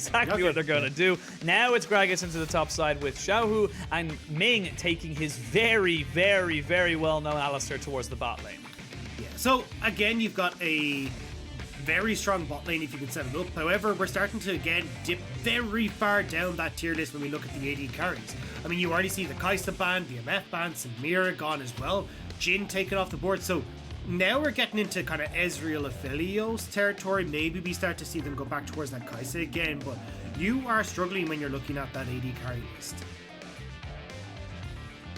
exactly what they're going to do. Now it's Gragas into the top side with Xiaohu and Ming taking his very, very, very well-known Alistar towards the bot lane. Yeah, so again, you've got a very strong bot lane if you can set it up. However, we're starting to again dip very far down that tier list when we look at the AD carries. I mean, you already see the Kai'Sa ban, the MF ban, Samira gone as well, Jhin taken off the board. So now we're getting into kind of Ezreal Aphelios territory. Maybe we start to see them go back towards that Kai'Sa again, but you are struggling when you're looking at that AD carry list.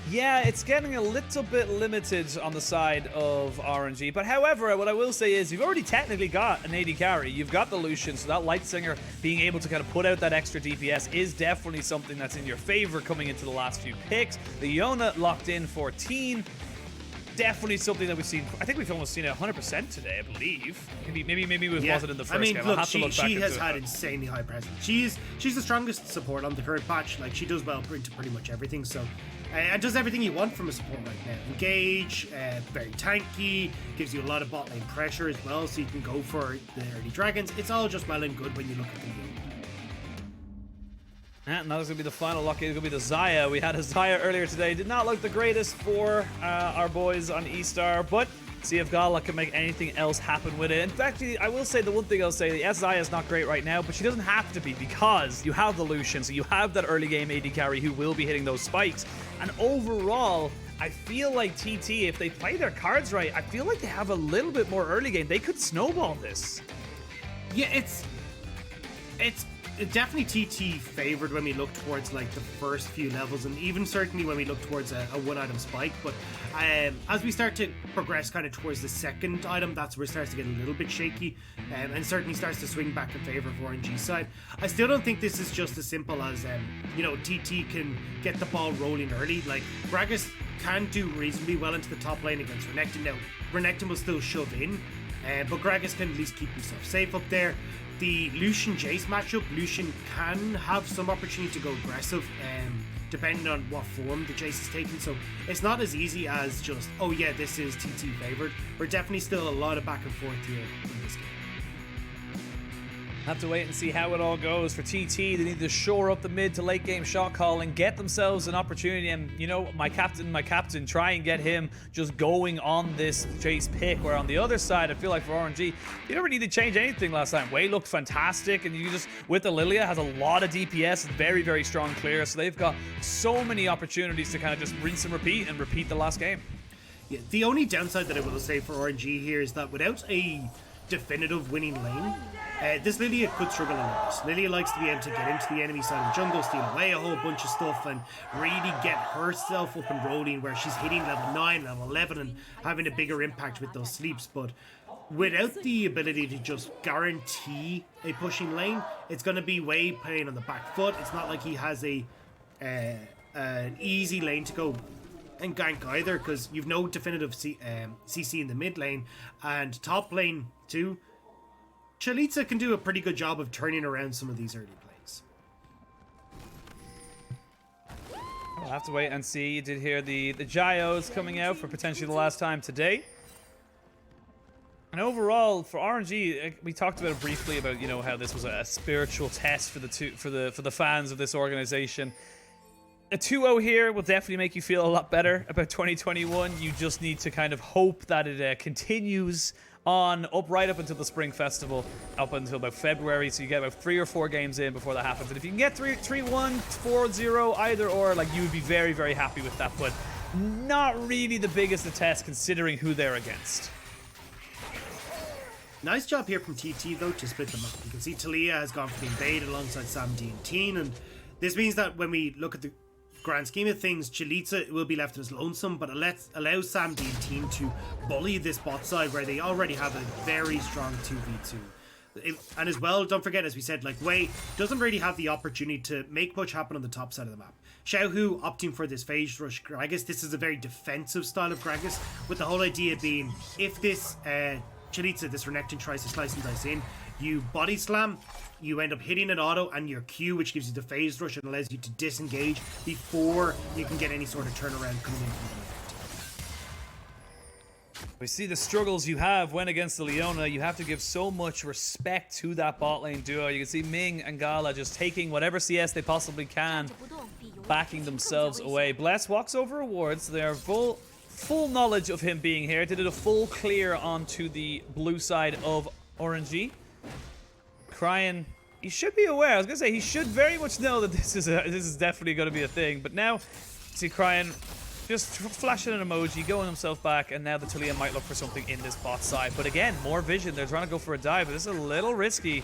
Yeah, it's getting a little bit limited on the side of RNG. But however, what I will say is you've already technically got an AD carry. You've got the Lucian, so that Lightsinger being able to kind of put out that extra DPS is definitely something that's in your favor coming into the last few picks. The Yona locked in 14. Definitely something that we've seen. I think we've almost seen it 100% today, I believe. Maybe it wasn't in the first game. Look, she has had insanely high presence. She's the strongest support on the current patch. Like, she does well into pretty much everything. So, and does everything you want from a support right now. Engage, very tanky, gives you a lot of bot lane pressure as well, so you can go for the early dragons. It's all just well and good when you look at the game. And that was going to be the final lock. It's going to be the Xayah. We had a Xayah earlier today. Did not look the greatest for our boys on E-Star, but see if Gala can make anything else happen with it. In fact, I will say the one thing I'll say, the Xayah is not great right now, but she doesn't have to be because you have the Lucian, so you have that early game AD carry who will be hitting those spikes. And overall, I feel like TT, if they play their cards right, I feel like they have a little bit more early game. They could snowball this. Yeah, it's definitely TT favored when we look towards like the first few levels, and even certainly when we look towards a one-item spike. But as we start to progress kind of towards the second item, that's where it starts to get a little bit shaky, and certainly starts to swing back in favor of RNG side. I still don't think this is just as simple as TT can get the ball rolling early. Like, Gragas can do reasonably well into the top lane against Renekton. Now, Renekton will still shove in, but Gragas can at least keep himself safe up there. The Lucian Jace matchup, Lucian can have some opportunity to go aggressive, depending on what form the Jace is taking. So it's not as easy as just, oh yeah, this is TT favored. We're definitely still a lot of back and forth here in this game. Have to wait and see how it all goes for TT. They need to shore up the mid to late game shot calling, get themselves an opportunity, and you know, my captain, try and get him just going on this Jace pick. Where on the other side, I feel like for RNG, you don't really need to change anything last time. Wei looked fantastic, and you just, with the Lilia, has a lot of DPS, very, very strong clear, so they've got so many opportunities to kind of just rinse and repeat the last game. Yeah, the only downside that I will say for RNG here is that without a definitive winning lane, this Lilia could struggle a lot. Lilia likes to be able to get into the enemy side of the jungle, steal away a whole bunch of stuff, and really get herself up and rolling where she's hitting level 9, level 11, and having a bigger impact with those sleeps. But without the ability to just guarantee a pushing lane, it's going to be Wei playing on the back foot. It's not like he has an easy lane to go and gank either, because you've no definitive CC in the mid lane, and top lane too. Chalitza can do a pretty good job of turning around some of these early plays. We'll have to wait and see. You did hear the Gyos coming out for potentially the last time today. And overall, for RNG, we talked about it briefly about, you know, how this was a spiritual test for the fans of this organization. A 2-0 here will definitely make you feel a lot better about 2021. You just need to kind of hope that it continues on right up until the Spring Festival, up until about February. So you get about 3 or 4 games in before that happens. And if you can get 3-1, 4-0, either or, like, you would be very, very happy with that. But not really the biggest of tests considering who they're against. Nice job here from TT though to split them up. You can see Talia has gone for the invade alongside Sam D and Teen, and this means that when we look at the grand scheme of things, Chalitza will be left as lonesome, but it allows Sam D and Teen to bully this bot side where they already have a very strong 2v2. And as well, don't forget, as we said, like, Wei doesn't really have the opportunity to make much happen on the top side of the map. Xiaohu opting for this phase rush Gragas. This is a very defensive style of Gragas, with the whole idea being, if this Chalitza, this Renekton, tries to slice and dice in, you body slam, you end up hitting an auto and your Q, which gives you the phase rush and allows you to disengage before you can get any sort of turnaround coming in from the left. We see the struggles you have when against the Leona. You have to give so much respect to that bot lane duo. You can see Ming and Gala just taking whatever CS they possibly can, backing themselves away. Bless walks over a ward, so they are full knowledge of him being here. They did a full clear onto the blue side of RNG. Cryan, he should be aware. I was gonna say he should very much know that this is definitely going to be a thing. But now, see Cryan just flashing an emoji, going himself back, and now the Taliyah might look for something in this bot side. But again, more vision. They're trying to go for a dive, but this is a little risky.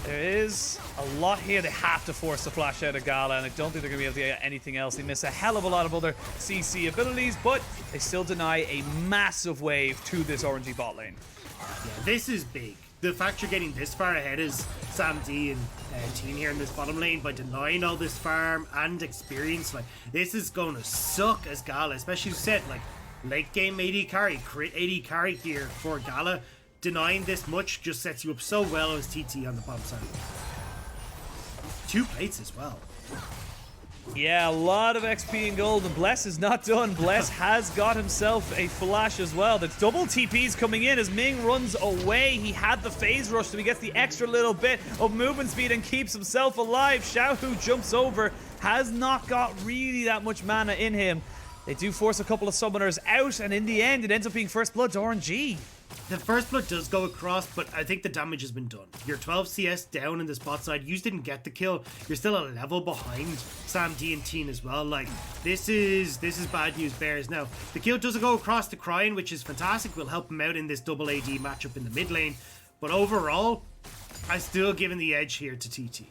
There is a lot here. They have to force the flash out of Gala, and I don't think they're going to be able to get anything else. They miss a hell of a lot of other CC abilities, but they still deny a massive wave to this RNG bot lane. Yeah, this is big. The fact you're getting this far ahead is Sam D and team here in this bottom lane by denying all this farm and experience. Like, this is going to suck as Gala, especially you said, like, late game AD carry, crit AD carry here for Gala. Denying this much just sets you up so well as TT on the bottom side. 2 plates as well. Yeah, a lot of XP and gold, and Bless is not done. Bless has got himself a flash as well. The double TPs coming in as Ming runs away. He had the phase rush, so he gets the extra little bit of movement speed and keeps himself alive. Xiaohu jumps over, has not got really that much mana in him. They do force a couple of summoners out, and in the end, it ends up being first blood to RNG. The first blood does go across, but I think the damage has been done. You're 12 CS down in the spot side. You didn't get the kill. You're still a level behind Sam D and Teen as well. Like, this is bad news bears. Now, the kill doesn't go across to Cryan, which is fantastic. Will help him out in this double AD matchup in the mid lane. But overall, I'm still giving the edge here to TT.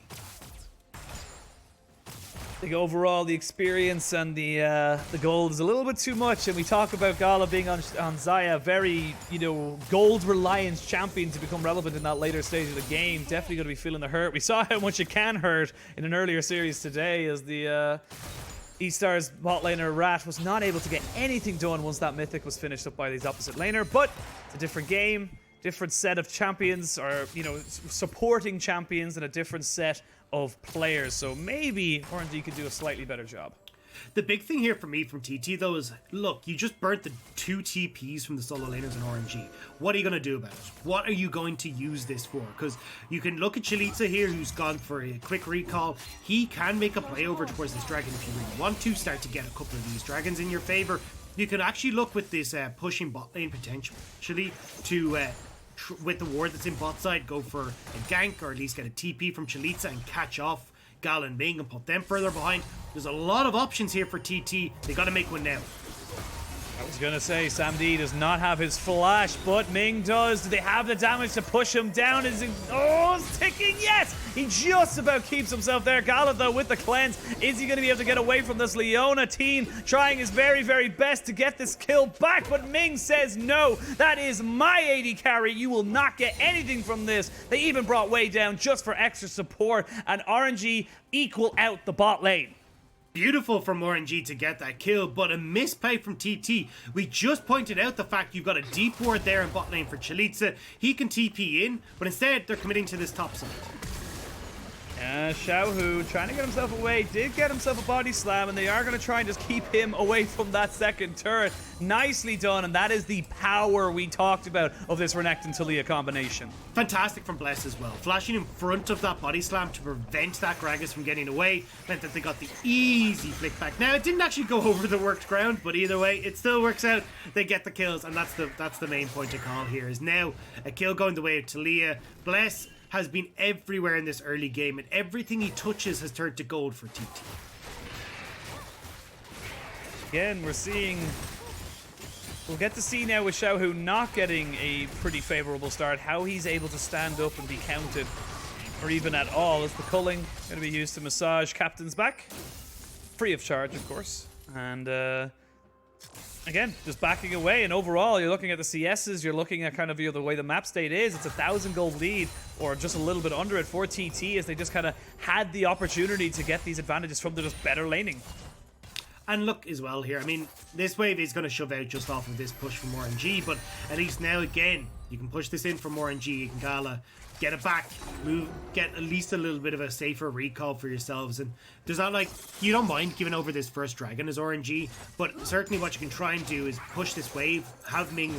I think overall the experience and the gold is a little bit too much, and we talk about Gala being on Xayah, very, you know, gold reliant champion to become relevant in that later stage of the game. Definitely going to be feeling the hurt. We saw how much it can hurt in an earlier series today as the E-Stars bot laner Rat was not able to get anything done once that mythic was finished up by his opposite laner, but it's a different game, different set of champions, or, you know, supporting champions, and a different set of players, so maybe RNG could do a slightly better job. The big thing here for me from TT though is, look, you just burnt the 2 TPs from the solo laners in RNG. What are you going to do about it? What are you going to use this for? Because you can look at Chalitza here, who's gone for a quick recall. He can make a play over towards this dragon if you really want to, start to get a couple of these dragons in your favor. You can actually look with this pushing bot lane potentially to with the ward that's in bot side, go for a gank or at least get a TP from Chalitza and catch off Gal and Ming and put them further behind. There's a lot of options here for TT. They got to make one now. I was going to say, Sam D does not have his flash, but Ming does. Do they have the damage to push him down? Is it... Oh, it's ticking, yes! He just about keeps himself there. Gala, though, with the cleanse. Is he going to be able to get away from this Leona team? Trying his very, very best to get this kill back, but Ming says no. That is my AD carry. You will not get anything from this. They even brought Way down just for extra support, and RNG equal out the bot lane. Beautiful from RNG to get that kill, but a misplay from TT. We just pointed out the fact you've got a deep ward there in bot lane for Chalitza. He can TP in, but instead they're committing to this top side. Xiaohu trying to get himself away, did get himself a body slam, and they are going to try and just keep him away from that second turret. Nicely done, and that is the power we talked about of this Renekton Taliyah combination. Fantastic from Bless as well. Flashing in front of that body slam to prevent that Gragas from getting away meant that they got the easy flick back. Now, it didn't actually go over the worked ground, but either way, it still works out. They get the kills, and that's the main point to call here, is now a kill going the way of Taliyah. Bless has been everywhere in this early game, and everything he touches has turned to gold for TT. Again, we'll get to see now with Xiaohu not getting a pretty favorable start, how he's able to stand up and be counted, or even at all, as the culling going to be used to massage Captain's back. Free of charge, of course. And again, just backing away, and overall, you're looking at the CSs, you're looking at kind of the way the map state is. It's a 1,000 gold lead, or just a little bit under it for TT, as they just kind of had the opportunity to get these advantages from the just better laning. And look as well here, I mean, this wave is going to shove out just off of this push from RNG, but at least now again, You can push this in from RNG, you can Gala, get it back, move, get at least a little bit of a safer recall for yourselves. And there's not like, you don't mind giving over this first dragon as RNG, but certainly what you can try and do is push this wave, have Ming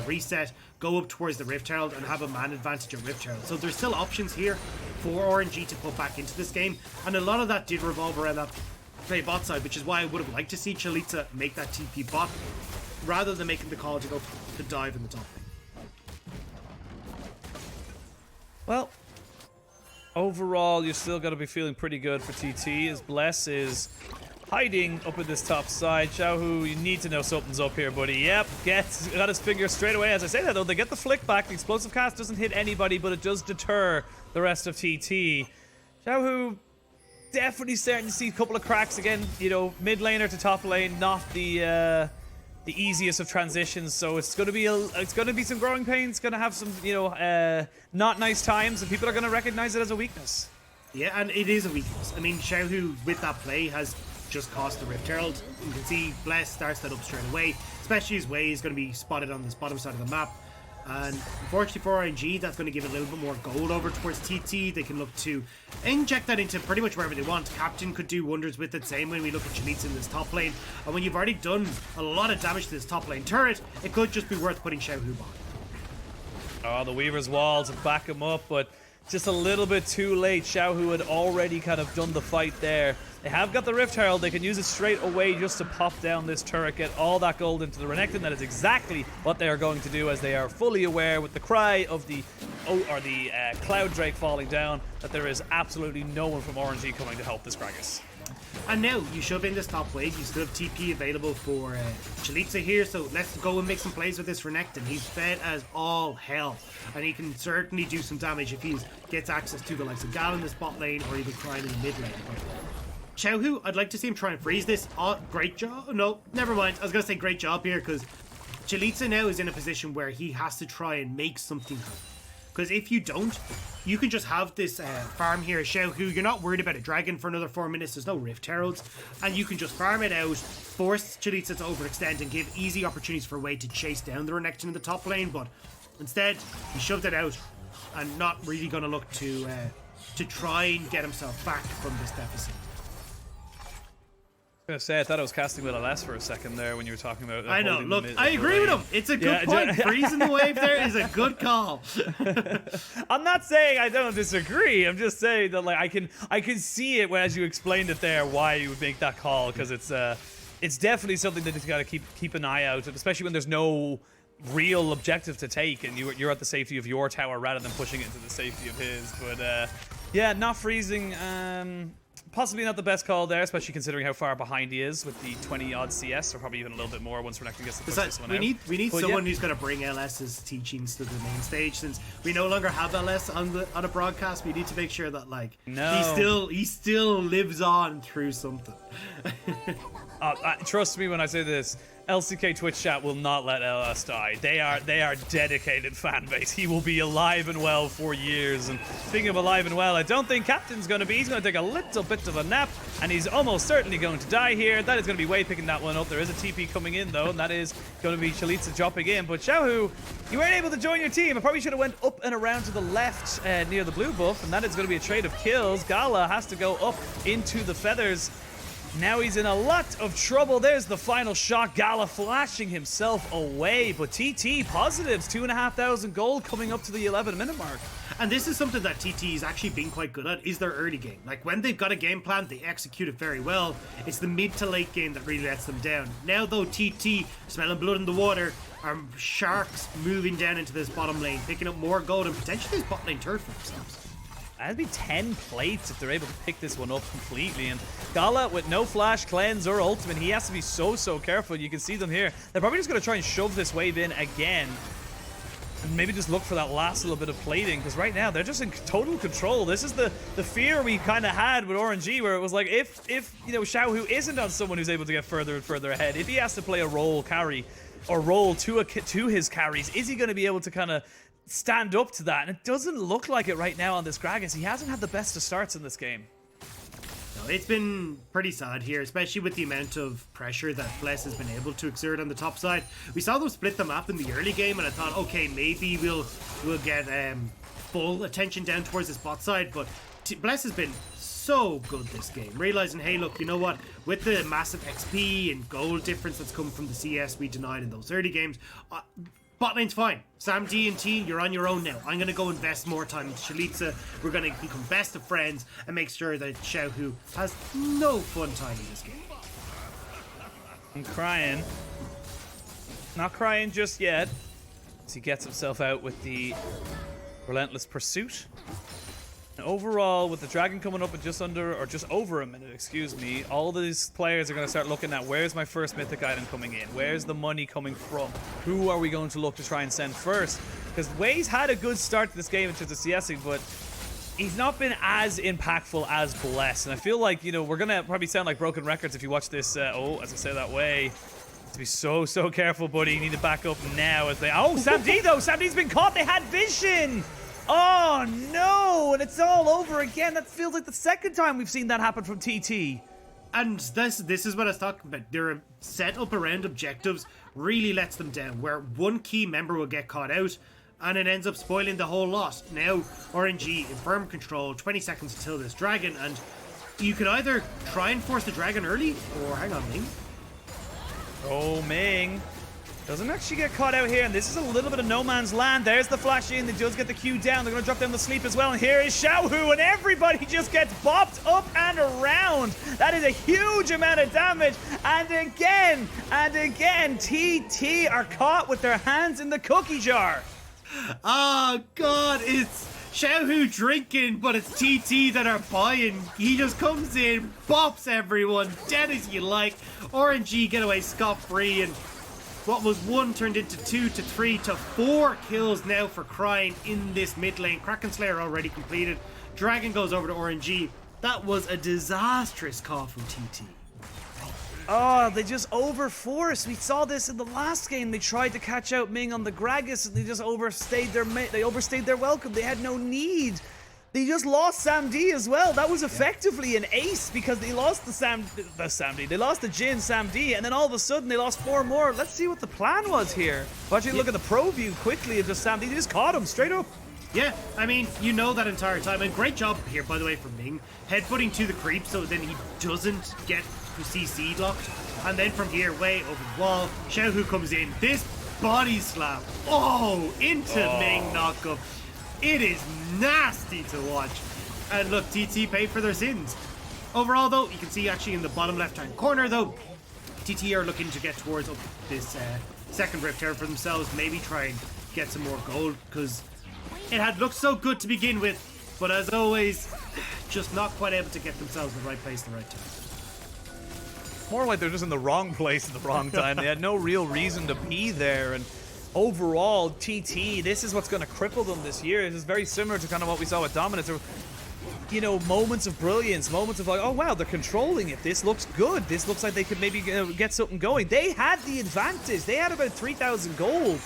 reset, go up towards the Rift Herald and have a man advantage at Rift Herald. So there's still options here for RNG to put back into this game, and a lot of that did revolve around that play bot side, which is why I would have liked to see Chalitza make that TP bot rather than making the call to go to dive in the top lane. Well, overall, you're still going to be feeling pretty good for TT, as Bless is hiding up in this top side. Xiaohu, you need to know something's up here, buddy. Yep, got his finger straight away. As I say that, though, they get the flick back. The explosive cast doesn't hit anybody, but it does deter the rest of TT. Xiaohu definitely starting to see a couple of cracks again. You know, mid laner to top lane, not the easiest of transitions, so it's going to be some growing pains. It's going to have some, you know, not nice times, and people are going to recognize it as a weakness. Yeah, and it is a weakness. I mean, Xiaohu with that play has just cost the Rift Herald. You can see Bless starts that up straight away, especially his way is going to be spotted on this bottom side of the map. And unfortunately for RNG, that's going to give it a little bit more gold over towards TT. They can look to inject that into pretty much wherever they want. Captain could do wonders with it. Same when we look at Chalitza in this top lane. And when you've already done a lot of damage to this top lane turret, it could just be worth putting Xiaohu on. Oh, the Weaver's wall to back him up, but just a little bit too late. Xiaohu had already kind of done the fight there. They have got the Rift Herald. They can use it straight away just to pop down this turret, get all that gold into the Renekton. That is exactly what they are going to do, as they are fully aware with the cry of the Cloud Drake falling down that there is absolutely no one from RNG coming to help this Gragas. And now you shove in this top wave. You still have TP available for Chalitza here, so let's go and make some plays with this Renekton. He's fed as all hell, and he can certainly do some damage if he gets access to the likes of Gal in the spot lane or even Crime in the mid lane. Xiaohu, I'd like to see him try and freeze this. Oh, great job. No, never mind. I was going to say great job here, because Chalitza now is in a position where he has to try and make something happen. Because if you don't, you can just have this farm here, Xiaohu. You're not worried about a dragon for another 4 minutes. There's no Rift Heralds. And you can just farm it out, force Chalitza to overextend, and give easy opportunities for Wade to chase down the Renekton in the top lane. But instead, he shoved it out and not really going to look to try and get himself back from this deficit. I was gonna say, I thought I was casting with LS for a second there when you were talking about. I know. Look, I agree with him. It's a good point. Freezing the wave there is a good call. I'm not saying I don't disagree. I'm just saying that like I can see it as you explained it there why you would make that call, because it's definitely something that you got to keep an eye out, especially when there's no real objective to take and you're at the safety of your tower rather than pushing it into the safety of his. But yeah, not freezing. Possibly not the best call there, especially considering how far behind he is with the 20-odd CS, or probably even a little bit more once Renekton gets to push this one out. We need someone who's going to bring LS's teachings to the main stage, since we no longer have LS on a broadcast. We need to make sure that like he still lives on through something. Trust me when I say this. LCK Twitch chat will not let LS die. They are dedicated fan base. He will be alive and well for years. And speaking of alive and well, I don't think Captain's going to be. He's going to take a little bit of a nap, and he's almost certainly going to die here. That is going to be Wade picking that one up. There is a TP coming in though, and that is going to be Chalitza dropping in. But Xiaohu, you weren't able to join your team. I probably should have went up and around to the left near the blue buff, and that is going to be a trade of kills. Gala has to go up into the feathers. Now he's in a lot of trouble. There's the final shot. Gala flashing himself away. But TT positives, 2,500 gold coming up to the 11-minute mark. And this is something that TT has actually been quite good at, is their early game. Like when they've got a game plan, they execute it very well. It's the mid to late game that really lets them down. Now though, TT, smelling blood in the water, are sharks moving down into this bottom lane, picking up more gold and potentially this bot lane turret for themselves. That'd be 10 plates if they're able to pick this one up completely. And Gala with no flash, cleanse, or ultimate, he has to be so careful. You can see them here. They're probably just going to try and shove this wave in again. And maybe just look for that last little bit of plating, because right now they're just in total control. This is the fear we kind of had with RNG, where it was like if you know, Xiaohu isn't on someone who's able to get further and further ahead, if he has to play a role carry or roll to his carries, is he going to be able to kind of stand up to that? And it doesn't look like it right now on this Gragas. He hasn't had the best of starts in this game. it's been pretty sad here, especially with the amount of pressure that Bless has been able to exert on the top side. We saw them split the map in the early game, and I thought, okay, maybe we'll get full attention down towards this bot side, but Bless has been so good this game, realizing, hey, look, you know what, with the massive XP and gold difference that's come from the CS we denied in those early games, bot lane's fine. Sam D and T, you're on your own now. I'm going to go invest more time into Shalitza. We're going to become best of friends and make sure that Xiaohu has no fun time in this game. I'm crying. Not crying just yet, as he gets himself out with the relentless pursuit. And overall, with the dragon coming up in just under, or just over a minute, excuse me, all these players are going to start looking at, where's my first mythic item coming in? Where's the money coming from? Who are we going to look to try and send first? Because Wei's had a good start to this game in terms of CSing, but he's not been as impactful as Bless. And I feel like, you know, we're going to probably sound like broken records if you watch this. As I say that way, to be so careful, buddy. You need to back up now as they... Oh, Sam D, though. Sam D's been caught. They had vision. Oh, no. And it's all over again. That feels like the second time we've seen that happen from TT. And this is what I was talking about. Their setup around objectives really lets them down, where one key member will get caught out, and it ends up spoiling the whole lot. Now, RNG in firm control, 20 seconds until this dragon, and you could either try and force the dragon early, or hang on, Ming. Oh, Ming doesn't actually get caught out here, and this is a little bit of no man's land. There's the flash in. They just get the Q down. They're going to drop down the sleep as well, and here is Xiaohu, and everybody just gets bopped up and around. That is a huge amount of damage, and again, TT are caught with their hands in the cookie jar. Oh, God, it's Xiaohu drinking, but it's TT that are buying. He just comes in, bops everyone, dead as you like. RNG get away scot-free, and what was 1 turned into 2 to 3 to 4 kills now for Crying in this mid lane. Kraken Slayer already completed. Dragon goes over to RNG. That was a disastrous call from TT. Oh, they just overforced. We saw this in the last game. They tried to catch out Ming on the Gragas, and they just overstayed their welcome. They had no need. They just lost Sam D as well. That was effectively an ace, because they lost They lost the Jin, Sam D, and then all of a sudden they lost 4 more. Let's see what the plan was here. Watch you look at the pro view quickly of just Sam D. They just caught him straight up. Yeah, I mean, you know that entire time. And great job here, by the way, from Ming. Headbutting to the creep so then he doesn't get CC locked. And then from here, way over the wall, Xiaohu comes in. This body slam. Oh, into Ming knockup. It is nasty to watch. And look, TT paid for their sins. Overall, though, you can see actually in the bottom left-hand corner, though, TT are looking to get towards this second Rift here for themselves. Maybe try and get some more gold, because it had looked so good to begin with. But as always, just not quite able to get themselves in the right place at the right time. More like they're just in the wrong place at the wrong time. They had no real reason to be there. And overall, TT, this is what's going to cripple them this year. This is very similar to kind of what we saw with Dominance. You know, moments of brilliance, moments of like, oh wow, they're controlling it. This looks good. This looks like they could maybe get something going. They had the advantage. They had about 3,000 gold,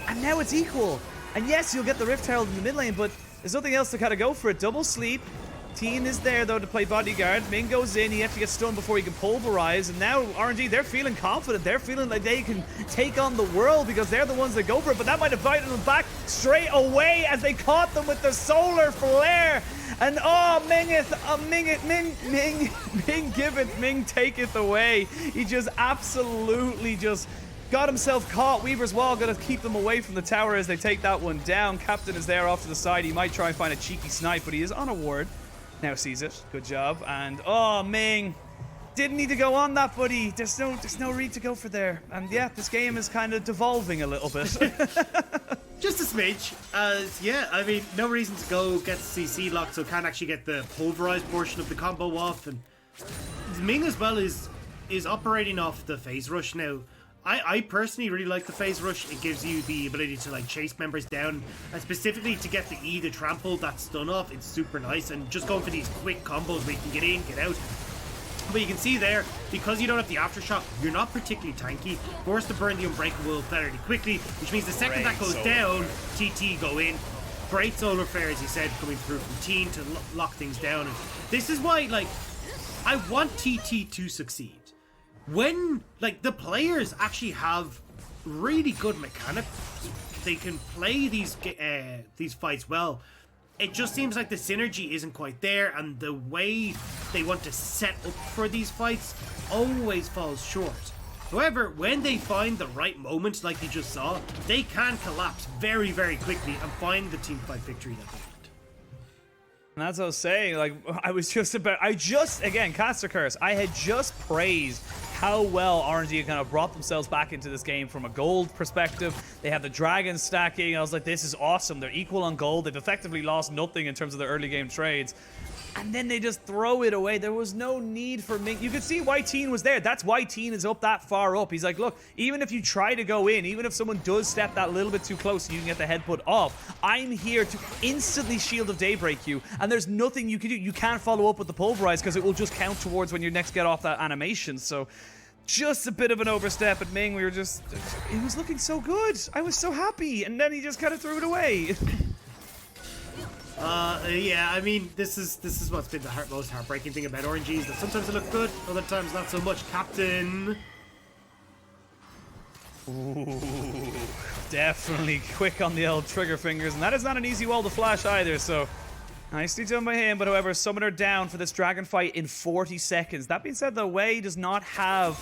and now it's equal. And yes, you'll get the Rift Herald in the mid lane, but there's nothing else to kind of go for it. Double sleep. Teen is there, though, to play bodyguard. Ming goes in. He has to get stunned before he can pulverize. And now RNG, they're feeling confident. They're feeling like they can take on the world because they're the ones that go for it. But that might have invited them back straight away as they caught them with the solar flare. And oh, Ming giveth, Ming taketh away. He just absolutely just got himself caught. Weaver's Wall going to keep them away from the tower as they take that one down. Captain is there off to the side. He might try and find a cheeky snipe, but he is on a ward. Now sees it. Good job. And oh, Ming didn't need to go on that, buddy. There's no read to go for there. And yeah, this game is kind of devolving a little bit. Just a smidge. Yeah, I mean, no reason to go get the CC locked, so can't actually get the pulverized portion of the combo off. And Ming as well is operating off the phase rush now. I personally really like the phase rush. It gives you the ability to like chase members down, and specifically to get the E, the trample, that stun off. It's super nice, and just going for these quick combos where you can get in, get out. But you can see there, because you don't have the aftershock, you're not particularly tanky. Forced to burn the Unbreakable fairly quickly, which means the second that goes down, TT go in. Great solar flare, as you said, coming through from Teen to lock things down. And this is why, like, I want TT to succeed. When, like, the players actually have really good mechanics, they can play these fights well. It just seems like the synergy isn't quite there, and the way they want to set up for these fights always falls short. However, when they find the right moment, like they just saw, they can collapse very, very quickly and find the teamfight victory that they want. And that's what I was saying, like, again, Caster Curse, I had just praised how well RNG kind of brought themselves back into this game from a gold perspective. They have the dragon stacking. I was like, this is awesome. They're equal on gold. They've effectively lost nothing in terms of their early game trades. And then they just throw it away. There was no need for Ming. You could see why Teen was there. That's why Teen is up that far up. He's like, look, even if you try to go in, even if someone does step that little bit too close, you can get the head put off. I'm here to instantly Shield of Daybreak you, and there's nothing you can do. You can't follow up with the Pulverize because it will just count towards when you next get off that animation. So just a bit of an overstep at Ming. We were just, it was looking so good. I was so happy, and then he just kind of threw it away. Yeah, I mean, this is what's been the most heartbreaking thing about RNG is that sometimes they look good, other times not so much. Captain. Ooh, definitely quick on the old trigger fingers, and that is not an easy wall to flash either, so nicely done by him. But however, Summoner down for this dragon fight in 40 seconds. That being said, the Wei does not have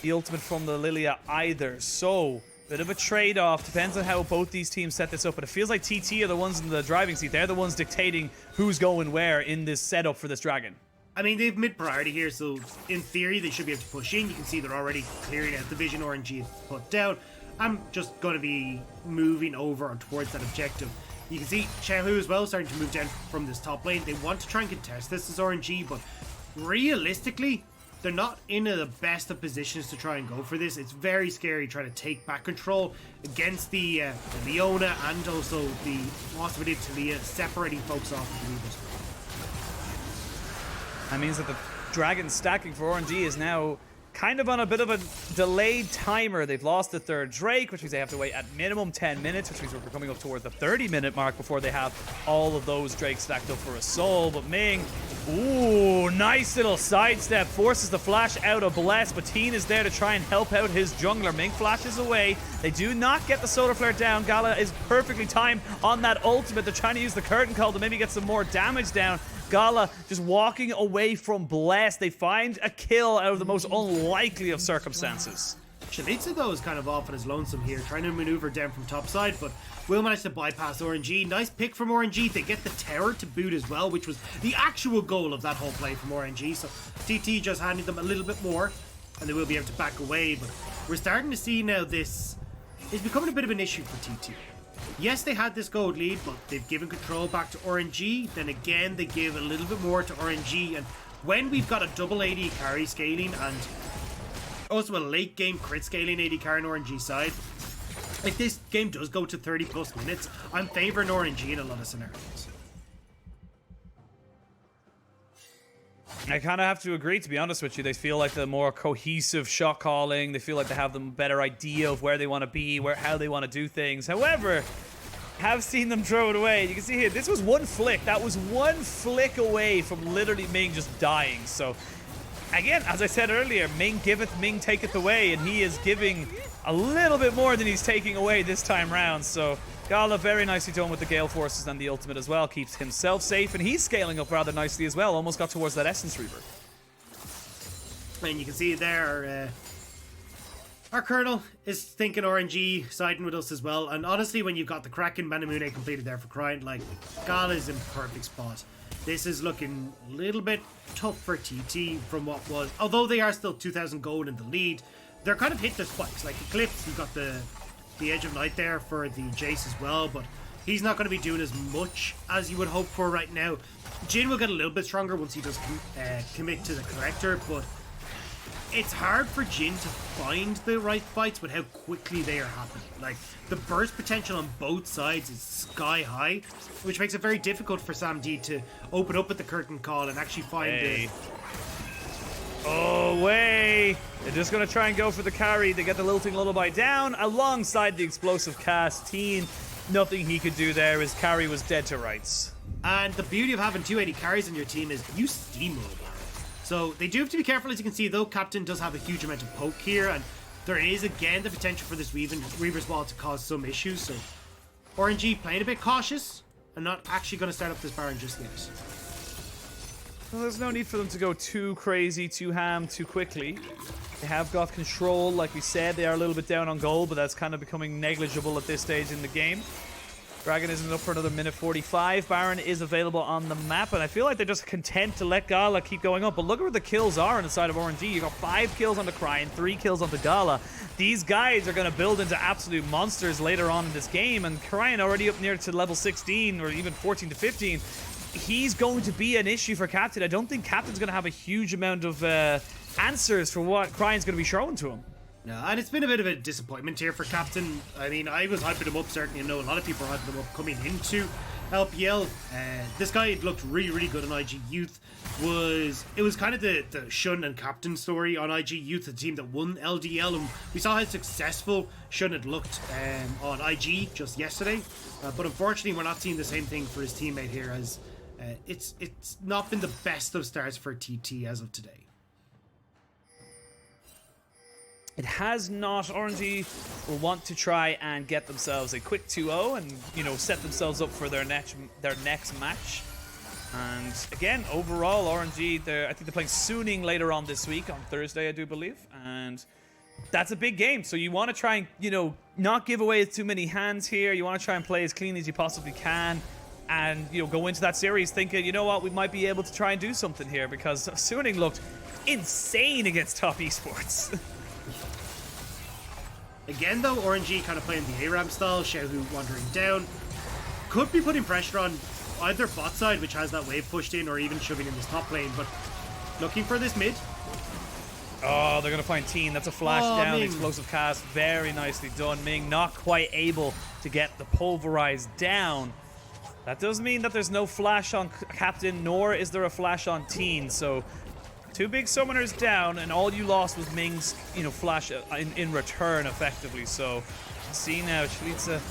the ultimate from the Lilia either, so bit of a trade-off. Depends on how both these teams set this up, but it feels like TT are the ones in the driving seat. They're the ones dictating who's going where in this setup for this dragon. I mean, they have mid-priority here, so in theory, they should be able to push in. You can see they're already clearing out the vision RNG is put down. I'm just going to be moving over towards that objective. You can see Xiaohu as well starting to move down from this top lane. They want to try and contest this as RNG, but realistically, they're not in the best of positions to try and go for this. It's very scary trying to take back control against the Leona and also the possibility of Talia separating folks off of the Weavers. That means that the dragon stacking for RNG is now kind of on a bit of a delayed timer. They've lost the third Drake, which means they have to wait at minimum 10 minutes, which means we're coming up toward the 30-minute mark before they have all of those Drakes stacked up for a soul. But Ming, ooh, nice little sidestep, forces the flash out of Bless, but Teen is there to try and help out his jungler. Ming flashes away. They do not get the solar flare down. Gala is perfectly timed on that ultimate. They're trying to use the curtain call to maybe get some more damage down. Gala just walking away from Bless. They find a kill out of the most unlikely of circumstances. Shalitza, though, is kind of off on his lonesome here, trying to maneuver down from top side, but will manage to bypass RNG. Nice pick from RNG. They get the tower to boot as well, which was the actual goal of that whole play from RNG. So TT just handing them a little bit more, and they will be able to back away. But we're starting to see now this is becoming a bit of an issue for TT. Yes, they had this gold lead, but they've given control back to RNG. Then again, they give a little bit more to RNG. And when we've got a double AD carry scaling and also a late game crit scaling AD carry on RNG side, if this game does go to 30 plus minutes, I'm favoring RNG in a lot of scenarios. I kind of have to agree, to be honest with you. They feel like the more cohesive shot calling. They feel like they have the better idea of where they want to be, how they want to do things. However, have seen them throw it away. You can see here, this was one flick. That was one flick away from literally Ming just dying. So, again, as I said earlier, Ming giveth, Ming taketh away, and he is giving a little bit more than he's taking away this time round. So, Gala very nicely done with the Gale Forces and the ultimate as well. Keeps himself safe, and he's scaling up rather nicely as well. Almost got towards that Essence Reaver. And you can see there, our Colonel is thinking RNG, siding with us as well. And honestly, when you've got the Kraken Manamune completed there for crying, like, Gala's in perfect spot. This is looking a little bit tough for TT from what was, although they are still 2,000 gold in the lead, they're kind of hit their spikes. Like Eclipse, you've got the Edge of Night there for the Jace as well, but he's not going to be doing as much as you would hope for right now. Jhin will get a little bit stronger once he does commit to the Collector, but it's hard for Jhin to find the right fights with how quickly they are happening. Like, the burst potential on both sides is sky high, which makes it very difficult for Sam D to open up with the curtain call and actually find the... Oh, way! They're just going to try and go for the carry. They get the Lilting Lullaby down alongside the explosive cast. Teen, nothing he could do there. His carry was dead to rights. And the beauty of having 280 carries on your team is you steamroll. So they do have to be careful. As you can see, though, Captain does have a huge amount of poke here, and there is again the potential for this Reaver's Wall to cause some issues. So RNG playing a bit cautious and not actually going to start up this Baron just yet. Well, there's no need for them to go too crazy, too ham, too quickly. They have got control, like we said. They are a little bit down on gold, but that's kind of becoming negligible at this stage in the game. Dragon isn't up for another minute 45. Baron is available on the map, and I feel like they're just content to let Gala keep going up. But look at where the kills are on the side of RNG. You got 5 kills on the Cry and 3 kills on the Gala. These guys are going to build into absolute monsters later on in this game, and Cryan already up near to level 16 or even 14 to 15. He's going to be an issue for Captain. I don't think Captain's going to have a huge amount of answers for what Cryan's going to be showing to him. No, and it's been a bit of a disappointment here for Captain. I mean, I was hyping him up, certainly. I know a lot of people are hyping him up coming into LPL. This guy looked really, really good on IG Youth. It was kind of the Shun and Captain story on IG Youth, the team that won LDL, and we saw how successful Shun had looked on IG just yesterday. But unfortunately, we're not seeing the same thing for his teammate here, as it's not been the best of starts for TT as of today. It has not. RNG will want to try and get themselves a quick 2-0 and, you know, set themselves up for their next match. And again, overall, RNG, I think they're playing Suning later on this week, on Thursday, I do believe. And that's a big game. So you want to try and, you know, not give away too many hands here. You want to try and play as clean as you possibly can. And, you know, go into that series thinking, you know what, we might be able to try and do something here, because Suning looked insane against top esports. Again, though, RNG kind of playing the ARAM style, Xiaohu wandering down. Could be putting pressure on either bot side, which has that wave pushed in, or even shoving in this top lane, but looking for this mid. Oh, they're going to find Teen. That's a flash down. Ming. Explosive cast. Very nicely done. Ming not quite able to get the pulverize down. That does mean that there's no flash on Captain, nor is there a flash on Teen, so 2 big summoners down, and all you lost was Ming's, you know, flash in return, effectively. So, see now, Chalitza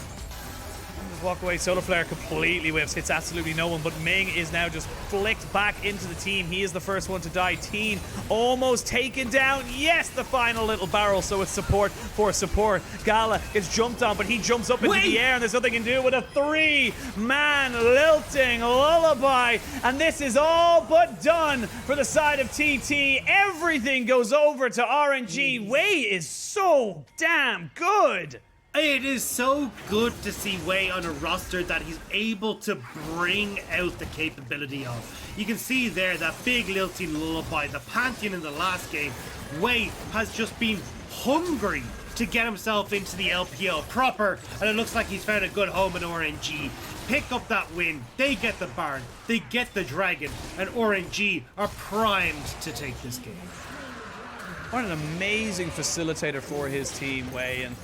walk away. Solar Flare completely whiffs, hits absolutely no one, but Ming is now just flicked back into the team. He is the first one to die. Teen almost taken down. Yes, the final little barrel, so it's support for support. Gala gets jumped on, but he jumps up into the air, and there's nothing he can do with a 3-man lilting lullaby. And this is all but done for the side of TT. Everything goes over to RNG. Wei is so damn good. It is so good to see Wei on a roster that he's able to bring out the capability of. You can see there that big lilting lullaby, the Pantheon in the last game. Wei has just been hungry to get himself into the LPL proper, and it looks like he's found a good home in RNG. Pick up that win, they get the Baron, they get the Dragon, and RNG are primed to take this game. What an amazing facilitator for his team, Wei, and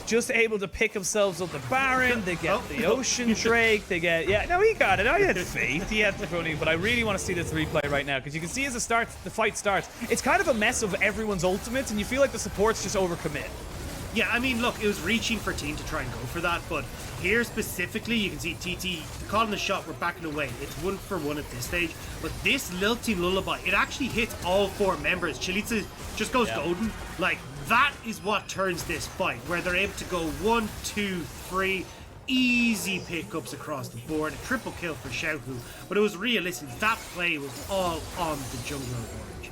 just able to pick themselves up the Baron. They get the Ocean Drake. They get, yeah, no, he got it. I had faith. He had the running, but I really want to see this replay right now, because you can see as the fight starts, it's kind of a mess of everyone's ultimates, and you feel like the supports just overcommit. Yeah, I mean, look, it was reaching for Team to try and go for that, but here specifically, you can see TT calling the shot, we're backing away. It's 1-for-1 at this stage, but this lilting lullaby, it actually hits all 4 members. Chalitza just goes golden. Like, that is what turns this fight, where they're able to go 1, 2, 3, easy pickups across the board, a triple kill for Xiaohu, but it was realistic. That play was all on the jungler of Orange.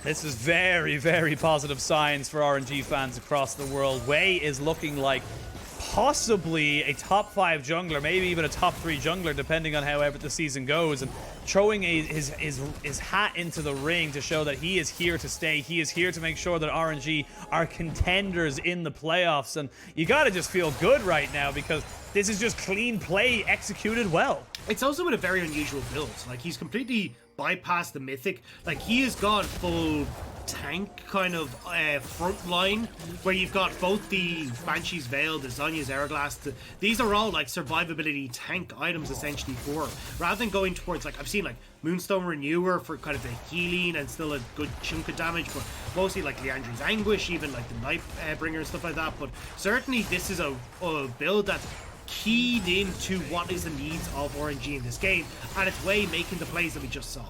This is very, very positive signs for RNG fans across the world. Wei is looking like possibly a top 5 jungler, maybe even a top 3 jungler, depending on however the season goes, and throwing his hat into the ring to show that he is here to stay. He is here to make sure that RNG are contenders in the playoffs, and you gotta just feel good right now, because this is just clean play executed well. It's also been a very unusual build. Like, he's completely bypassed the mythic. Like, he has gone full tank kind of front line, where you've got both the Banshee's Veil, the Zhonya's Hourglass. These are all like survivability tank items essentially for, rather than going towards, like, I've seen like Moonstone Renewer for kind of the healing and still a good chunk of damage, but mostly like Leandri's Anguish, even like the Night Bringer and stuff like that. But certainly this is a build that's keyed into what is the needs of RNG in this game, and its way making the plays that we just saw.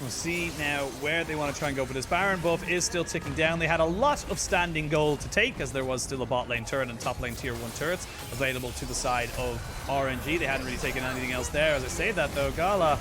We'll see now where they want to try and go for this. Baron buff is still ticking down. They had a lot of standing gold to take, as there was still a bot lane turret and top lane tier 1 turrets available to the side of RNG. They hadn't really taken anything else there. As I say that though, Gala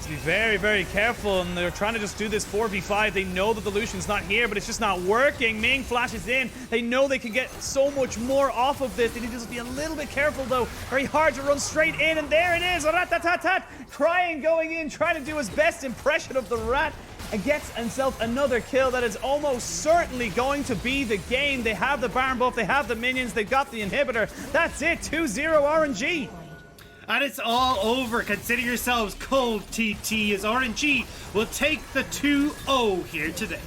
to be very, very careful, and they're trying to just do this 4v5. They know that the Lucian's not here, but it's just not working. Ming flashes in. They know they can get so much more off of this. They need to just be a little bit careful, though. Very hard to run straight in, and there it is. Rat-tat-tat-tat. Crying going in, trying to do his best impression of the rat, and gets himself another kill. That is almost certainly going to be the game. They have the Baron buff, they have the minions, they've got the inhibitor. That's it, 2-0 RNG. And it's all over. Consider yourselves cold, TT, as RNG will take the 2-0 here today.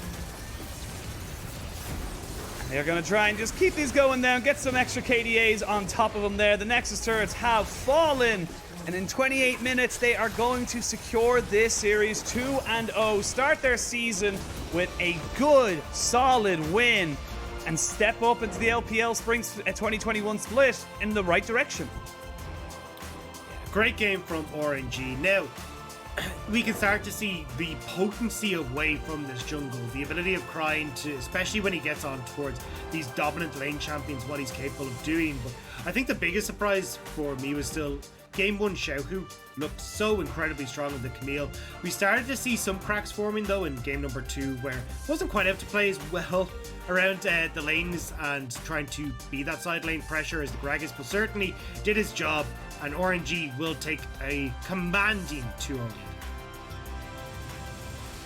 They're going to try and just keep these going down, get some extra KDAs on top of them there. The Nexus turrets have fallen, and in 28 minutes, they are going to secure this series 2-0, start their season with a good, solid win, and step up into the LPL Spring 2021 split in the right direction. Great game from RNG. Now, we can start to see the potency of Wave from this jungle. The ability of Crying to, especially when he gets on towards these dominant lane champions, what he's capable of doing. But I think the biggest surprise for me was still Game 1 Xiaohu looked so incredibly strong with the Camille. We started to see some cracks forming though in game number 2, where it wasn't quite able to play as well around the lanes and trying to be that side lane pressure as the Gragas, but certainly did his job, and RNG will take a commanding 2-0 lead.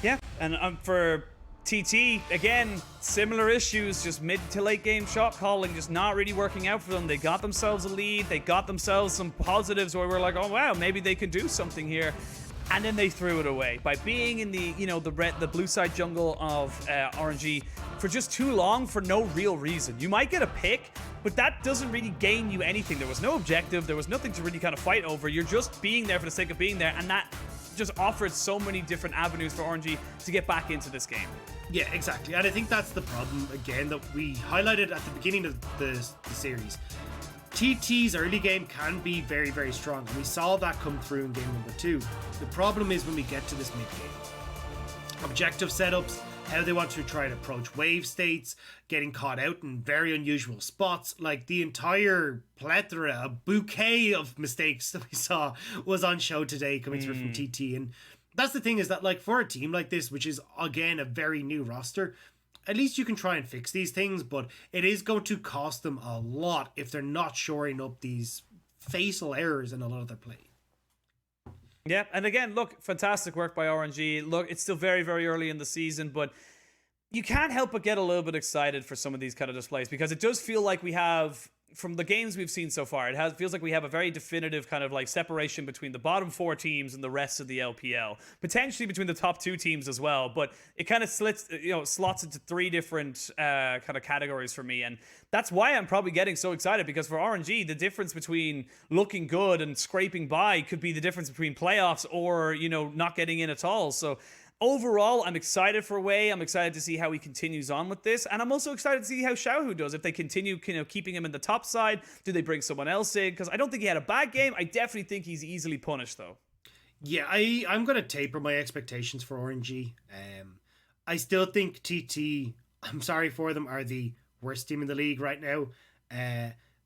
Yeah, and for TT, again, similar issues, just mid to late game shot calling, just not really working out for them. They got themselves a lead, they got themselves some positives where we're like, oh wow, maybe they can do something here. And then they threw it away by being in the, you know, the blue side jungle of RNG for just too long for no real reason. You might get a pick, but that doesn't really gain you anything. There was no objective, there was nothing to really kind of fight over. You're just being there for the sake of being there, and that just offered so many different avenues for RNG to get back into this game. Yeah, exactly. And I think that's the problem, again, that we highlighted at the beginning of the series. TT's early game can be very, very strong, and we saw that come through in game number 2. The problem is when we get to this mid game. Objective setups, how they want to try and approach wave states, getting caught out in very unusual spots, like the entire plethora, a bouquet of mistakes that we saw was on show today coming through from TT. And that's the thing, is that like for a team like this, which is again a very new roster, at least you can try and fix these things, but it is going to cost them a lot if they're not shoring up these fatal errors in a lot of their play. Yeah, and again, look, fantastic work by RNG. Look, it's still very, very early in the season, but you can't help but get a little bit excited for some of these kind of displays, because it does feel like we have, from the games we've seen so far, feels like we have a very definitive kind of like separation between the bottom 4 teams and the rest of the LPL, potentially between the top 2 teams as well. But it kind of slots into 3 different kind of categories for me, and that's why I'm probably getting so excited, because for RNG, the difference between looking good and scraping by could be the difference between playoffs or, you know, not getting in at all. So overall, I'm excited for Wei. I'm excited to see how he continues on with this. And I'm also excited to see how Xiaohu does. If they continue, you know, keeping him in the top side, do they bring someone else in? Because I don't think he had a bad game. I definitely think he's easily punished, though. Yeah, I'm going to taper my expectations for RNG. I still think TT, I'm sorry for them, are the worst team in the league right now.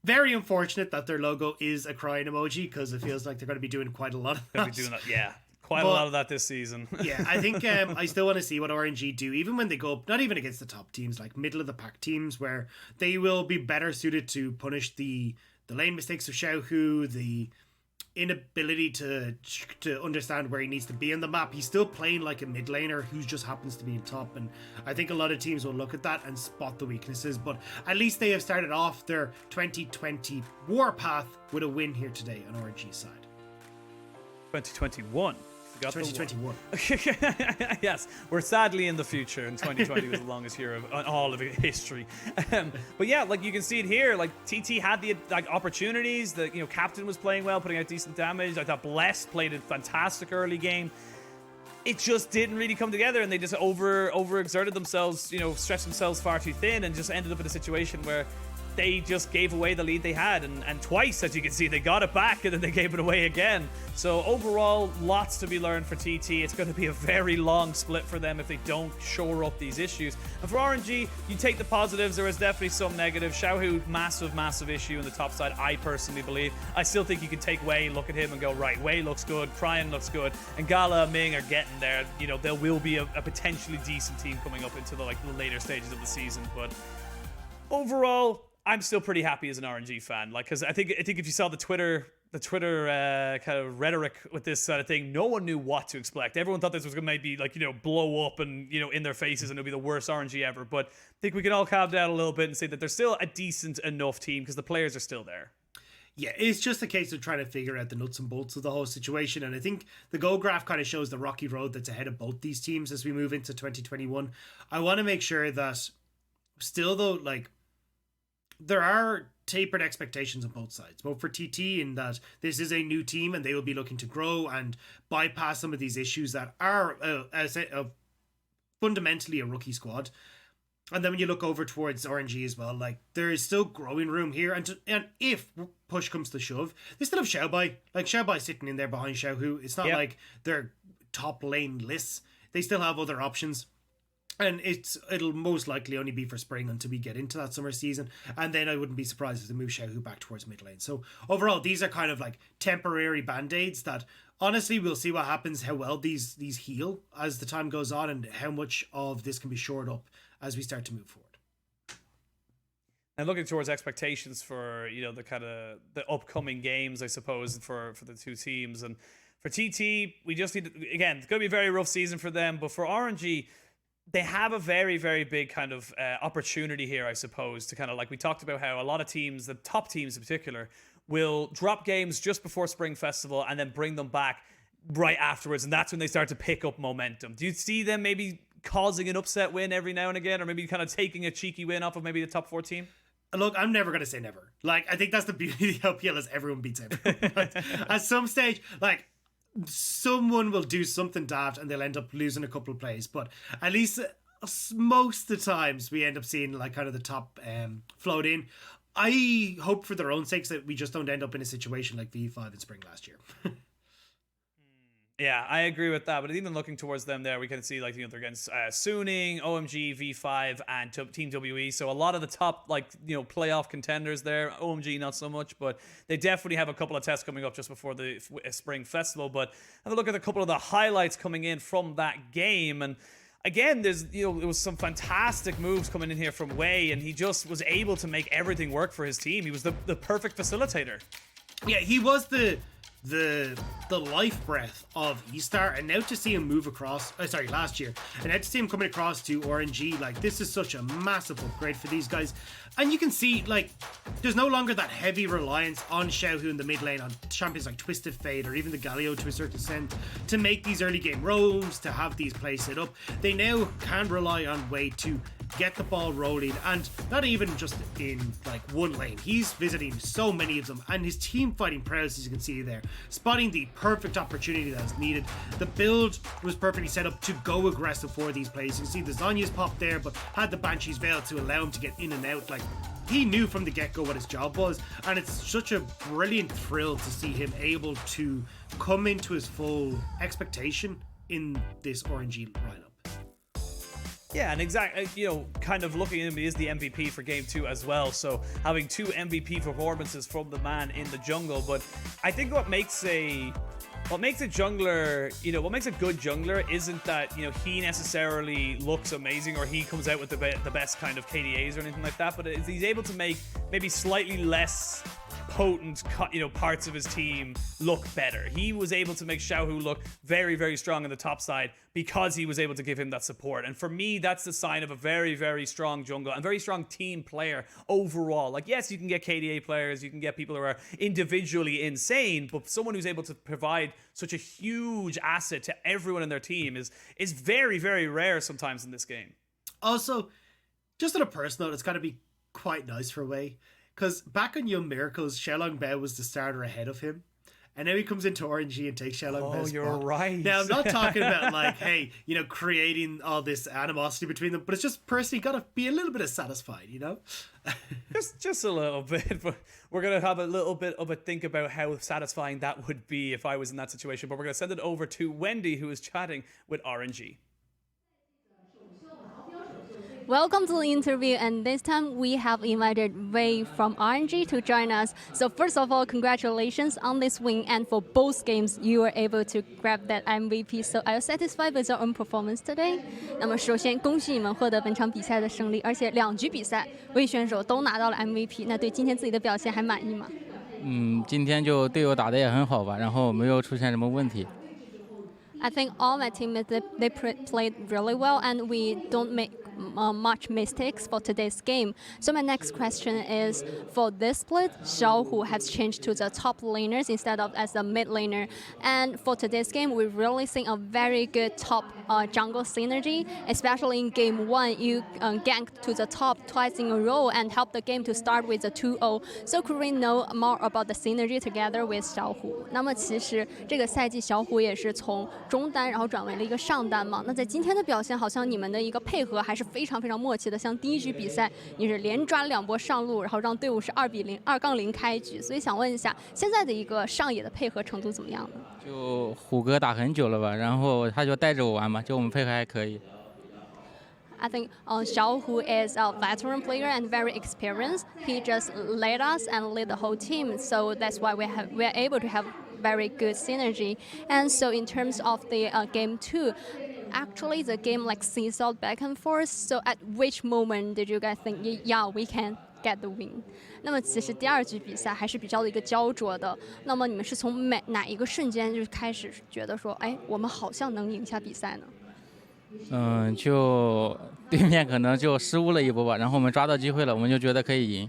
Very unfortunate that their logo is a crying emoji, because it feels like they're going to be doing quite a lot of that. They'll be doing that, yeah. Quite a lot of that this season. Yeah, I think I still want to see what RNG do, even when they go up, not even against the top teams, like middle of the pack teams, where they will be better suited to punish the lane mistakes of Xiaohu, the inability to understand where he needs to be on the map. He's still playing like a mid laner who just happens to be in top, and I think a lot of teams will look at that and spot the weaknesses, but at least they have started off their 2020 warpath with a win here today on RNG's side. 2021. 2021. Yes, we're sadly in the future, and 2020 was the longest year of all of history. But yeah, like you can see it here. Like TT had the opportunities. The Captain was playing well, putting out decent damage. I thought Bless played a fantastic early game. it just didn't really come together, and they just overexerted themselves, stretched themselves far too thin, and just ended up in a situation where they just gave away the lead they had, and twice, as you can see, they got it back and then they gave it away again. So overall, lots to be learned for TT. It's going to be a very long split for them if they don't shore up these issues. And for RNG, you take the positives. There is definitely some negatives. Xiaohu, massive issue in the top side, I personally believe. I still think you can take Wei, look at him and go, right, Wei looks good, Cryan looks good, and Gala and Ming are getting there. There will be a potentially decent team coming up into the later stages of the season, but overall, I'm still pretty happy as an RNG fan, because I think if you saw the Twitter kind of rhetoric with this sort of thing, no one knew what to expect. Everyone thought this was going to maybe blow up and in their faces, and it'll be the worst RNG ever. But I think we can all calm down a little bit and say that they're still a decent enough team because the players are still there. Yeah, it's just a case of trying to figure out the nuts and bolts of the whole situation. And I think the goal graph kind of shows the rocky road that's ahead of both these teams as we move into 2021. I want to make sure that still, though, there are tapered expectations on both sides, both for TT in that this is a new team and they will be looking to grow and bypass some of these issues that are fundamentally a rookie squad. And then when you look over towards RNG as well, there is still growing room here. And if push comes to shove, they still have Xiaobai. Xiaobai sitting in there behind Xiaohu. It's not like they're top lane lists. They still have other options. And it'll most likely only be for spring until we get into that summer season. And then I wouldn't be surprised if they move Xiaohu back towards mid lane. So overall, these are kind of temporary band-aids that honestly we'll see what happens, how well these heal as the time goes on, and how much of this can be shored up as we start to move forward. And looking towards expectations for the upcoming games, I suppose, for the two teams. And for TT, we just need to, again, it's going to be a very rough season for them. But for RNG, they have a very, very big kind of opportunity here, I suppose, to kind of, we talked about how a lot of teams, the top teams in particular, will drop games just before Spring Festival and then bring them back right afterwards. And that's when they start to pick up momentum. Do you see them maybe causing an upset win every now and again, or maybe kind of taking a cheeky win off of maybe the top 4 team? Look, I'm never going to say never. I think that's the beauty of the LPL is everyone beats everyone. At some stage, someone will do something daft and they'll end up losing a couple of plays, but at least most of the times we end up seeing kind of the top float in. I hope for their own sakes that we just don't end up in a situation like V5 in spring last year. Yeah, I agree with that. But even looking towards them there, we can see they're against Suning, OMG, V5, and Team WE. So a lot of the top playoff contenders there. OMG not so much, but they definitely have a couple of tests coming up just before the Spring Festival. But have a look at a couple of the highlights coming in from that game. And again, there's it was some fantastic moves coming in here from Wei, and he just was able to make everything work for his team. He was the perfect facilitator. Yeah, he was the life breath of E-Star, and now to see him move across last year, and now to see him coming across to RNG, this is such a massive upgrade for these guys. And you can see there's no longer that heavy reliance on Xiaohu in the mid lane, on champions like Twisted Fate or even the Galio to a certain extent, to make these early game roams, to have these plays set up. They now can rely on Wei to get the ball rolling, and not even just in one lane. He's visiting so many of them, and his team fighting prowess, as you can see there, spotting the perfect opportunity that was needed. The build was perfectly set up to go aggressive for these plays. You can see the Zhonya's pop there, but had the Banshee's Veil to allow him to get in and out. He knew from the get-go what his job was, and it's such a brilliant thrill to see him able to come into his full expectation in this RNG lineup. Yeah, and exactly, kind of looking at him, he is the MVP for Game 2 as well. So having 2 MVP performances from the man in the jungle. But I think what makes a jungler, what makes a good jungler isn't that, he necessarily looks amazing or he comes out with the best kind of KDAs or anything like that. But he's able to make maybe slightly less potent, parts of his team look better. He was able to make Xiaohu look very, very strong on the top side because he was able to give him that support. And for me, that's the sign of a very, very strong jungle and very strong team player overall. Yes, you can get KDA players, you can get people who are individually insane, but someone who's able to provide such a huge asset to everyone in their team is very, very rare sometimes in this game. Also, just on a personal note, it's got to be quite nice for Wei. Because back on Young Miracles, Xiaolong Bao was the starter ahead of him. and now he comes into RNG and takes Xiaolong. Oh, you're right. Now I'm not talking about like, hey, creating all this animosity between them, but it's just personally got to be a little bit of satisfied, just a little bit, but we're gonna have a little bit of a think about how satisfying that would be if I was in that situation. But we're gonna send it over to Wendy, who is chatting with RNG. Welcome to the interview, and this time we have invited Wei from RNG to join us. So first of all, congratulations on this win, and for both games you were able to grab that MVP. So are you satisfied with your own performance today? 那么首先恭喜你们获得本场比赛的胜利，而且2局比赛魏选手都拿到了 MVP。那对今天自己的表现还满意吗？今天就队友打得也很好吧，然后没有出现什么问题。I think all my teammates they played really well, and we don't make much mistakes for today's game. So my next question is, for this split, Xiaohu has changed to the top laners instead of as the mid laner. And for today's game, we really seen a very good top jungle synergy, especially in game 1. You ganked to the top twice in a row and helped the game to start with a 2-0. So could we know more about the synergy together with Xiaohu? 那么其实这个赛季小虎也是从中单然后转为了一个上单嘛。那在今天的表现，好像你们的一个配合还是非常非常默契的。像第一局比赛，你是连抓了2波上路，然后让队伍是2-0开局。所以想问一下，现在的一个上野的配合程度怎么样呢？就虎哥打很久了吧，然后他就带着我玩嘛，就我们配合还可以。I think Xiaohu is a veteran player and very experienced. He just led us and led the whole team, so that's why we're able to have very good synergy. And so in terms of the game 2, actually the game like seesawed back and forth. So at which moment did you guys think, yeah, we can get the win? 那么其实第2局比赛还是比较的一个焦灼的。那么你们是从哪一个瞬间就开始觉得说，哎，我们好像能赢下比赛呢？就对面可能就失误了一波吧，然后我们抓到机会了，我们就觉得可以赢。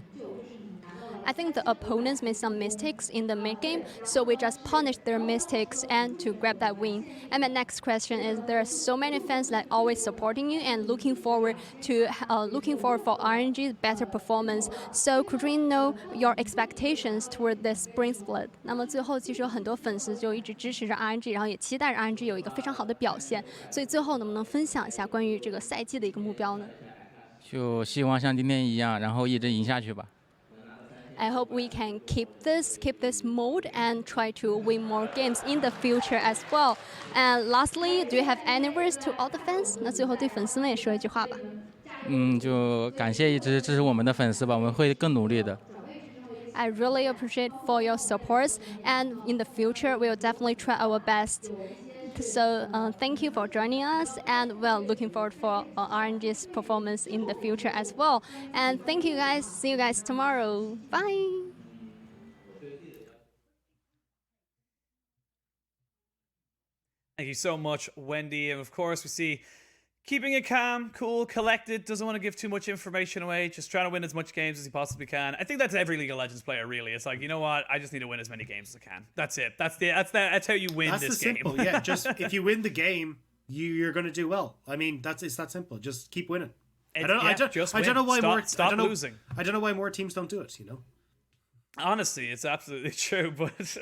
I think the opponents made some mistakes in the mid game, so we just punished their mistakes and to grab that win. And my next question is: there are so many fans that always supporting you and looking forward for RNG's better performance. So could we know your expectations toward the spring split? 那么最后其实有很多粉丝就一直支持着 RNG， 然后也期待着 RNG 有一个非常好的表现。所以最后能不能分享一下关于这个赛季的一个目标呢？就希望像今天一样，然后一直赢下去吧。I hope we can keep this mode and try to win more games in the future as well. And lastly, do you have any words to all the fans? 那最后对粉丝们也说一句话吧。就感谢一直支持我们的粉丝吧，我们会更努力的。I really appreciate for your supports, and in the future, we will definitely try our best. So thank you for joining us, and we're looking forward for RNG's performance in the future as well. And thank you guys. See you guys tomorrow. Bye. Thank you so much, Wendy. And of course, we see keeping it calm, cool, collected, doesn't want to give too much information away, just trying to win as much games as he possibly can. I think that's every League of Legends player, really. It's like, you know what? I just need to win as many games as I can. That's it. That's how you win this game. That's simple. Yeah, just if you win the game, you're going to do well. I mean, it's that simple. Just keep winning. I don't know why stop losing. I don't know why more teams don't do it, Honestly, it's absolutely true, but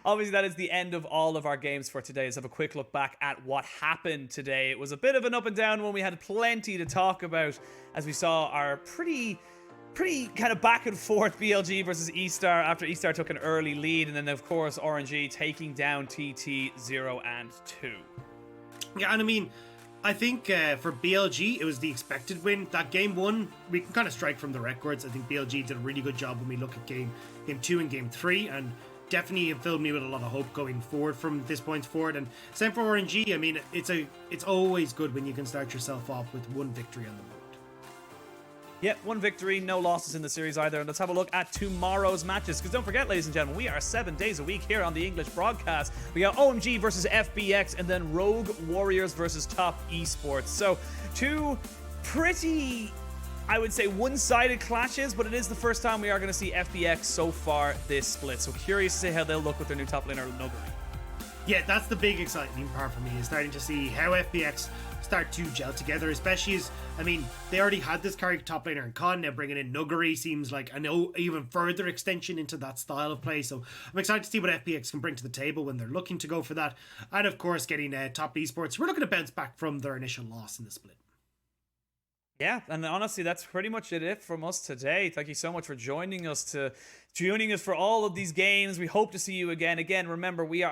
obviously that is the end of all of our games for today. Let's have a quick look back at what happened today. It was a bit of an up and down one. We had plenty to talk about as we saw our pretty kind of back and forth BLG versus E-Star after E-Star took an early lead, and then of course RNG taking down TT 0 and 2. Yeah, and I mean, I think for BLG, it was the expected win. That game 1, we can kind of strike from the records. I think BLG did a really good job when we look at game 2 and game 3, and definitely it filled me with a lot of hope going forward from this point forward. And same for RNG. I mean, it's always good when you can start yourself off with 1 victory on the board. Yep, 1 victory, no losses in the series either. And let's have a look at tomorrow's matches. Because don't forget, ladies and gentlemen, we are 7 days a week here on the English broadcast. We got OMG versus FBX, and then Rogue Warriors versus Top Esports. So 2 pretty, I would say, one-sided clashes, but it is the first time we are going to see FBX so far this split. So curious to see how they'll look with their new top laner, Noguri. Yeah, that's the big exciting part for me, is starting to see how FPX start to gel together, especially as, I mean, they already had this character top laner in Con, now bringing in Nuggery seems like an even further extension into that style of play, so I'm excited to see what FPX can bring to the table when they're looking to go for that, and of course getting Top Esports, we're looking to bounce back from their initial loss in the split. Yeah, and honestly, that's pretty much it from us today. Thank you so much for joining us for all of these games. We hope to see you again. Again, remember, we are